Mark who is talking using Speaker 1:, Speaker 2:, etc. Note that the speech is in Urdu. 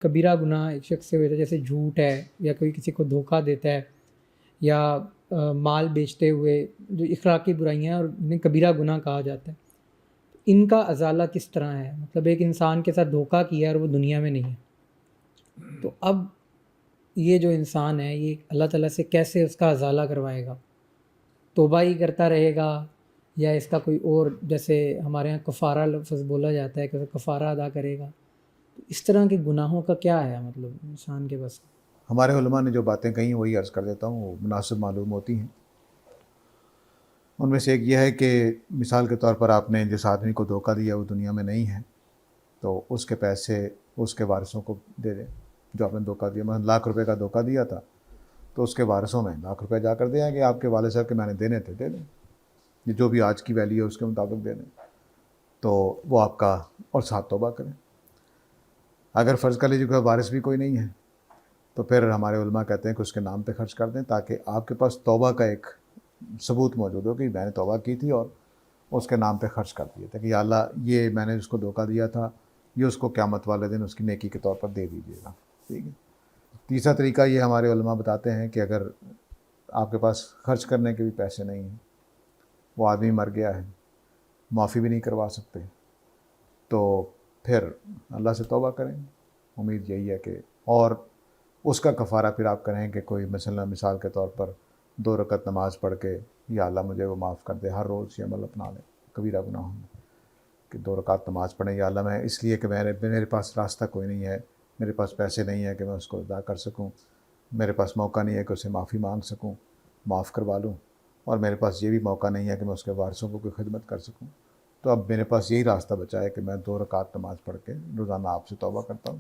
Speaker 1: کبیرہ گناہ ایک شخص سے ہوتا ہے، جیسے جھوٹ ہے یا کوئی کسی کو دھوکہ دیتا ہے یا مال بیچتے ہوئے، جو اخلاقی برائیاں ہیں اور انہیں کبیرہ گناہ کہا جاتا ہے، ان کا ازالہ کس طرح ہے؟ مطلب ایک انسان کے ساتھ دھوکہ کیا ہے اور وہ دنیا میں نہیں ہے، تو اب یہ جو انسان ہے یہ اللہ تعالیٰ سے کیسے اس کا ازالہ کروائے گا؟ توبہ ہی کرتا رہے گا یا اس کا کوئی اور، جیسے ہمارے یہاں کفارہ لفظ بولا جاتا ہے کہ وہ کفارہ ادا کرے گا، تو اس طرح کے گناہوں کا کیا ہے مطلب انسان کے بس؟
Speaker 2: ہمارے علماء نے جو باتیں کہیں وہی عرض کر دیتا ہوں، وہ مناسب معلوم ہوتی ہیں۔ ان میں سے ایک یہ ہے کہ مثال کے طور پر آپ نے جس آدمی کو دھوکہ دیا وہ دنیا میں نہیں ہے، تو اس کے پیسے اس کے وارثوں کو دے دیں۔ جو آپ نے دھوکہ دیا، مثلا ₹1,00,000 کا دھوکہ دیا تھا، تو اس کے وارثوں میں ₹1,00,000 جا کر دیں کہ آپ کے والد صاحب کے میں نے دینے تھے، دے دیں، یہ جو بھی آج کی ویلیو ہے اس کے مطابق دے دیں، تو وہ آپ کا، اور ساتھ توبہ کریں۔ اگر فرض کر لیجیے کہ وارث بھی کوئی نہیں ہے، تو پھر ہمارے علماء کہتے ہیں کہ اس کے نام پہ خرچ کر دیں، تاکہ آپ کے پاس توبہ کا ایک ثبوت موجود ہو کہ میں نے توبہ کی تھی اور اس کے نام پہ خرچ کر دیے تھے، کہ یا اللہ یہ میں نے اس کو دھوکہ دیا تھا، یہ اس کو قیامت والے دن اس کی نیکی کے طور پر دے دیجیے گا، ٹھیک ہے۔ تیسرا طریقہ یہ ہمارے علماء بتاتے ہیں کہ اگر آپ کے پاس خرچ کرنے کے بھی پیسے نہیں ہیں، وہ آدمی مر گیا ہے، معافی بھی نہیں کروا سکتے، تو پھر اللہ سے توبہ کریں، امید یہی ہے کہ، اور اس کا کفارہ پھر آپ کریں کہ کوئی مثال کے طور پر 2 رکعت نماز پڑھ کے یا اللہ مجھے وہ معاف کر دے، ہر روز یہ عمل اپنا لیں کبیرہ گناہوں میں، کہ 2 رکعت نماز پڑھیں، یا اللہ میں اس لیے کہ میرے پاس راستہ کوئی نہیں ہے، میرے پاس پیسے نہیں ہیں کہ میں اس کو ادا کر سکوں، میرے پاس موقع نہیں ہے کہ اسے معافی مانگ سکوں، معاف کروا لوں، اور میرے پاس یہ بھی موقع نہیں ہے کہ میں اس کے وارثوں کو کوئی خدمت کر سکوں، تو اب میرے پاس یہی راستہ بچا ہے کہ میں 2 رکعت نماز پڑھ کے روزانہ آپ سے توبہ کرتا ہوں،